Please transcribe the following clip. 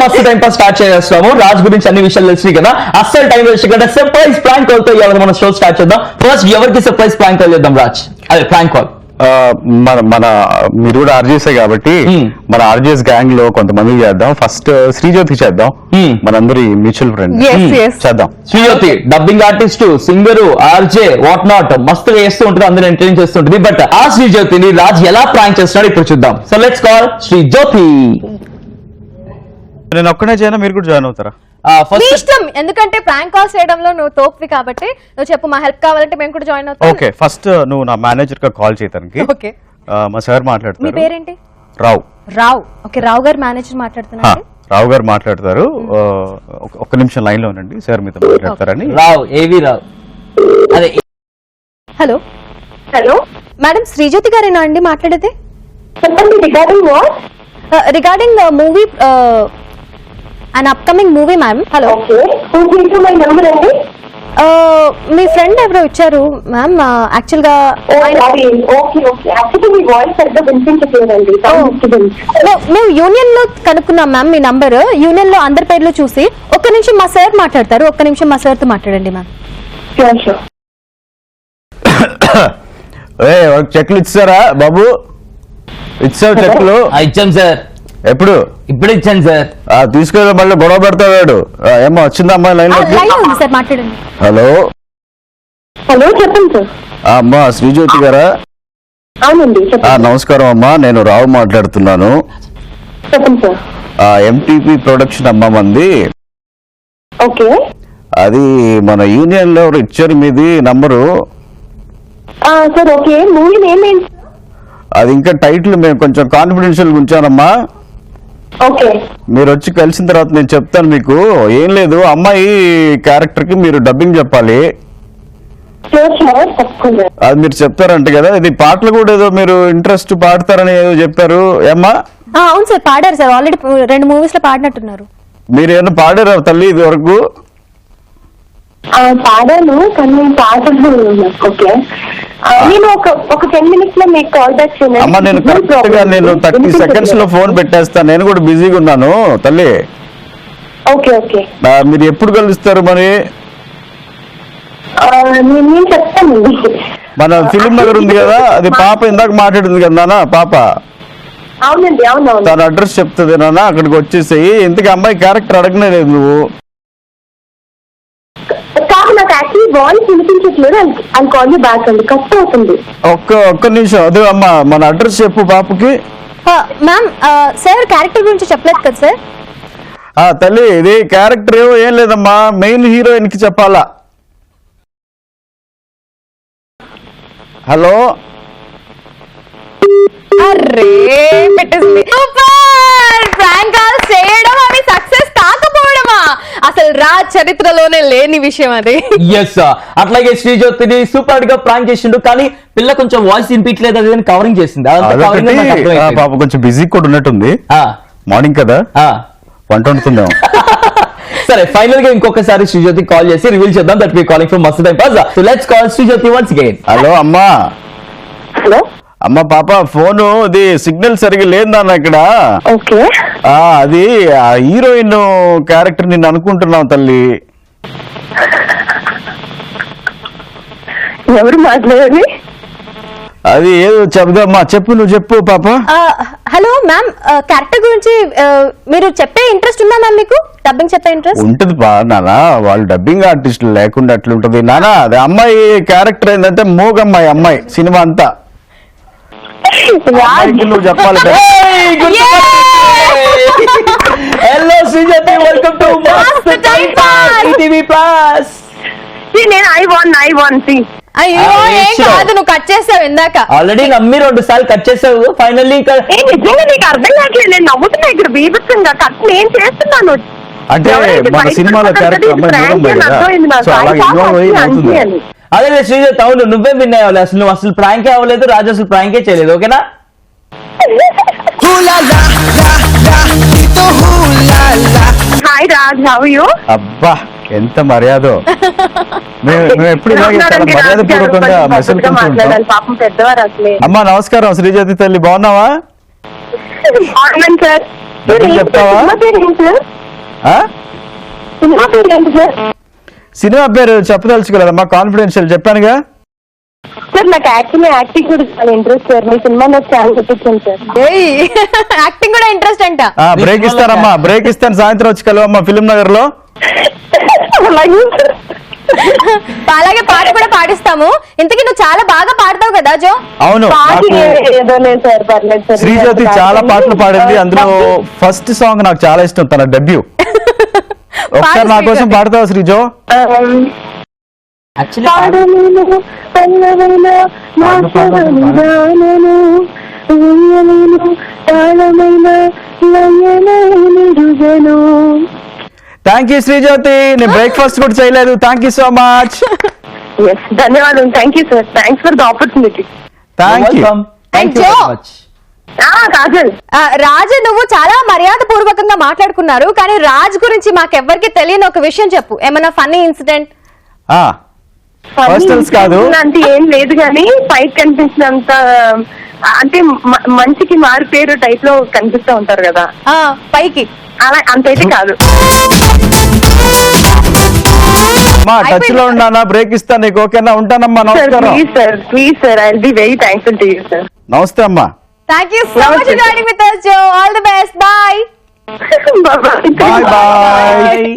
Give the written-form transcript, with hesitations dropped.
First time pass start చేస్తాము. రాజ్ గురించి అన్ని విషయాలు తెలిసినాయి కదా, అస్సలు టైం వేస్ట్ కదా. సర్ప్రైజ్ ప్రాంక్ కాల్ తో ఎవరు మన షో స్టార్ట్ చేద్దాం. ఫస్ట్ ఎవరికి సర్ప్రైజ్ ప్రాంక్ కాల్ చేద్దాం రాజ్? అదే ప్రాంక్ కాల్ మన మీరు కూడా ఆర్జీఎస్ కాబట్టి మన ఆర్జీఎస్ గ్యాంగ్ లో కొంతమంది చేద్దాం. ఫస్ట్ శ్రీజ్యోతికి చేద్దాం, మనందరి మ్యూచువల్ ఫ్రెండ్ చేద్దాం. Sreejyothi dubbing artist, singer, RJ what not మస్తు వేస్తూ ఉంటుంది, అందరూ ఎంటర్టైన్ చేస్తుంటుంది. బట్ ఆ శ్రీజ్యోతిని రాజ్ ఎలా ప్రాంక్ చేస్తున్నాడు ఇప్పుడు చూద్దాం. So let's call Sreejyothi. నేను ఒక్కనే చేయనా, మీరు కూడా జాయిన్ అవుతారా? ఇష్టం, ఎందుకంటే ప్రాంక్ కాల్స్ చేయడంలో నువ్వు తోపువి కాబట్టి నువ్వు చెప్పు. మా హెల్ప్ కావాలంటే మేము కూడా జాయిన్ అవుతాం. ఓకే, ఫస్ట్ నువ్వు నా మేనేజర్ గా కాల్ చేయడానికి. ఓకే, మా సార్ మాట్లాడతారు. మీ పేరేంటి? రావు. రావు. ఓకే, రావు గారు మేనేజర్ మాట్లాడుతున్నారు. రావు గారు మాట్లాడతారు. ఒక్క నిమిషం లైన్ లో ఉండండి, సార్ మీతో మాట్లాడతారని. రావు, ఏవి రావు. అదే. హలో హలో మేడం, శ్రీజ్యోతి గారేనా అండి మాట్లాడేది? చెప్పండి. Regarding what? Regarding movie, an upcoming movie ma'am. Hello. Okay. Who gave you my number అండి? మీ ఫ్రెండ్ ఎవరో ఇచ్చారు మ్యామ్. యాక్చువల్ గా ఓకే ఓకే. యాక్చువల్లీ మీ వాయిస్ సరిగ్గా వినిపించట్లేదండి. మేము యూనియన్ లో కనుక్కున్నాం మ్యామ్ మీ నంబర్. యూనియన్ లో అందరి పేర్లు చూసి ఒక్క నిమిషం మా సార్ మాట్లాడతారు, ఒక్క నిమిషం మా సార్ తో మాట్లాడండి మ్యామ్. చెక్లు ఇచ్చారా బాబు? ఇచ్చావు చెక్లు? ఇచ్చాం సార్. ఎప్పుడు? ఇప్పుడు ఇచ్చాను సార్. తీసుకెళ్ళి మళ్ళీ గొడవ పెడతాడు. ఏమో వచ్చిందా అమ్మాయి లైన్ లో? సార్ మాట్లాడండి. హలో హలో, చెప్పండి సార్. అమ్మా శ్రీజ్యోతి గారా? అవునండి. నమస్కారం అమ్మా, నేను రావు మాట్లాడుతున్నాను. చెప్పండి సార్. ఎంటీపీ ప్రొడక్షన్ అమ్మా మంది. ఓకే. అది మన యూనియన్ లో ఇచ్చారు మీది number. Sir okay. Movie name ఏంటి? అది ఇంకా టైటిల్ మేము కొంచెం కాన్ఫిడెన్షియల్ ఉంచానమ్మా. ఓకే. మీరు వచ్చి కలిసిన తర్వాత నేను చెప్తాను మీకు. ఏం లేదు, అమ్మాయి క్యారెక్టర్ కి మీరు డబ్బింగ్ చెప్పాలి. అది మీరు చెప్తారంట కదా. ఇది పాటలు కూడా ఏదో మీరు ఇంట్రెస్ట్ పాడతారని ఏదో చెప్పారు ఏమ్మా? అవును సార్, పాడారు సార్. ఆల్రెడీ 2 మూవీస్ లో పాడినట్టున్నారు. మీరు ఏమన్నా పాడారా తల్లి ఇది వరకు? పాడాను, కానీ పాటలు. ఓకే, నేను ఒక 10 minutes లో మీకు కాల్ బ్యాక్ చేయండి. అమ్మా నేను కరెక్ట్ గా నేను 30 seconds లో ఫోన్ పెట్టేస్తాను. నేను కూడా బిజీగా ఉన్నాను తల్లి. Okay okay. మీరు ఎప్పుడు కలుస్తారు మరి? నేను చెప్తానండి. మన ఫిలిం నగర్ ఉంది కదా, అది పాప ఇందాక మాట్లాడింది కదా నాన్న, పాప. అవునండి, అవునవును. తన అడ్రస్ చెప్తుంది నాన్న, అక్కడికి వచ్చేసేయి. ఇంతకీ అమ్మాయి క్యారెక్టర్ అడగనే లేదు నువ్వు. నాకు యాక్చువల్లీ వాయిస్ వినిపించట్లేదు. అది కాల్ యూ బ్యాక్ అండి, కష్టం అవుతుంది. ఒక్క నిమిషం. అదే అమ్మా మన అడ్రస్ చెప్పు పాపకి. మ్యామ్ సార్ క్యారెక్టర్ గురించి చెప్పలేదు కదా సార్? తల్లి ఇది క్యారెక్టర్ ఏం లేదమ్మా, మెయిన్ హీరోయిన్ కి చెప్పాలా. హలో. అరే పెట్టేసింది. ప్రాంక్ కాల్స్ చేయడం అవి సక్సెస్ కాకపోవడమా అసలు రాజ్ చరిత్రలోనే లేని విషయం అది. ఎస్, అట్లాగే శ్రీజ్యోతిని సూపర్ గా ప్రాంక్ చేసిండు, కానీ పిల్ల కొంచెం వాయిస్ వినిపించలేదు, అది కవరింగ్ చేసింది. పాప కొంచెం బిజీ కూడా ఉన్నట్టుంది. మార్నింగ్ కదా, వంట వండుతుందాం. సరే, ఫైనల్ గా ఇంకొకసారి శ్రీజ్యోతి కాల్ చేసి రివీల్ చేద్దాం that we calling from Mast time pass. So let's call Sreejyothi once again. Hello అమ్మా. హలో అమ్మ పాప, ఫోను ఇది సిగ్నల్ సరిగ్గా లేదన్న ఇక్కడ. ఓకే. అది హీరోయిన్ క్యారెక్టర్ నేను అనుకుంటున్నావు తల్లి. ఎవరు మాట్లాడారు? అది ఏదో చెప్దామ్మా, చెప్పు, నువ్వు చెప్పు పాప. హలో మ్యామ్, క్యారెక్టర్ గురించి మీరు చెప్పే ఇంట్రెస్ట్ ఉందా మ్యామ్? మీకు డబ్బింగ్ చెప్పే ఇంట్రెస్ట్ ఉంటుంది బా నానా. వాళ్ళు డబ్బింగ్ ఆర్టిస్టులు లేకుండా అట్లుంటది నానా. అది అమ్మాయి క్యారెక్టర్ ఏంటంటే మూగమ్మాయి అమ్మాయి సినిమా అంతా. నువ్వు చెప్పాలి. హలో శ్రీజ్యోతి, వెల్కమ్ టు మస్త్ టైం పాస్ ఈటీవీ ప్లస్. నేను ఐ వాన్ సి. అయ్యో ఏం కాదు, నువ్వు కట్ చేసావు ఇందాక. ఆల్రెడీ నమ్మి 2 సార్లు కట్ చేసావు. ఫైనల్లీ నిజంగా నీకు అర్థం కావట్లేదు. నేను నవ్వుతున్నా ఇక్కడ బీభత్సంగా. కట్ నేను చేస్తున్నాను. అంటే మన సినిమాలో క్యారెక్టర్ అదే శ్రీజ్యోతి, అవును నువ్వే విన్ అవ్వాలి. అసలు నువ్వు అసలు ప్రాంకే అవ్వలేదు, రాజు అసలు ప్రాంకే చేయలేదు. ఓకేనా? Hi Raj, how are you? అబ్బా ఎంత మర్యాద. మేము ఎప్పుడు మర్యాద పూర్వకంగా మెసేజ్ పాపం పెద్దవారు అసలే. అమ్మా నమస్కారం శ్రీజ్యోతి తల్లి, బాగున్నావా? సార్ డబ్బింగ్ చెప్తావా? సినిమా పేరు ఏంటి సార్? ఆ? సినిమా పేరు ఏంటి సార్? సినిమా పేరు చెప్పదలుచుకోలేదమ్మా, కాన్ఫిడెన్షియల్ చెప్పానుగా. సార్ నాకు యాక్చువల్లీ యాక్టింగ్ కూడా చాలా ఇంట్రెస్ట్ సార్. మీ సినిమా నాకు చాలా చెప్పించాను సార్. యాక్టింగ్ కూడా ఇంట్రెస్ట్ అంట. బ్రేక్ ఇస్తానమ్మా, బ్రేక్ ఇస్తాను, సాయంత్రం వచ్చి కలవమ్మా ఫిల్మ్ నగర్ లో. అలాగే పాట కూడా పాడిస్తాము. ఇంతకీ నువ్వు చాలా బాగా పాడతావు కదా జో? అవును, పాట నాకు ఏదో లేదు సార్, పర్లేదు సార్. శ్రీజ్యోతి చాలా పాటలు పాడింది, అందులో ఫస్ట్ సాంగ్ నాకు చాలా ఇష్టం, తన డెబ్యూ. ఒకసారి నా కోసం పాడతావా శ్రీజో? పాడలేను పల్లవైన మాసవనిదానను, ఉయ్యలేను తాళమైన లయనెరుగను. థ్యాంక్ యూ శ్రీజ్యోతి, నేను బ్రేక్ఫాస్ట్ కూడా చేయలేదు. Thank you so much. Yes, ధన్యవాదం. Thank you sir, thanks for the opportunity. Thank you. Thank you very much. Kajal, Raju, నువ్వు చాలా మర్యాద పూర్వకంగా మాట్లాడుకున్నారు, కానీ రాజ్ గురించి మాకెవ్వరికి తెలియని ఒక విషయం చెప్పు. ఏమన్నా ఫన్నీ ఇన్సిడెంట్? Personals కాదు. అంటే ఏం లేదు కానీ ఫైట్ కనిపించినంత, అంటే మంచికి మారు పేరు టైప్ లో కనిపిస్తూ ఉంటారు కదా, పైకి అలా అంతైతే కాదు. మా టచ్ లో ఉన్నానా? బ్రేక్ ఇస్తాను నీకు, ఓకేనా? ఉంటానమ్మా, సార్ నమస్కారం. Please sir, I will be very thankful to you sir. నమస్తే అమ్మా. Thank you so much joining with us జో. All the best. Bye bye bye.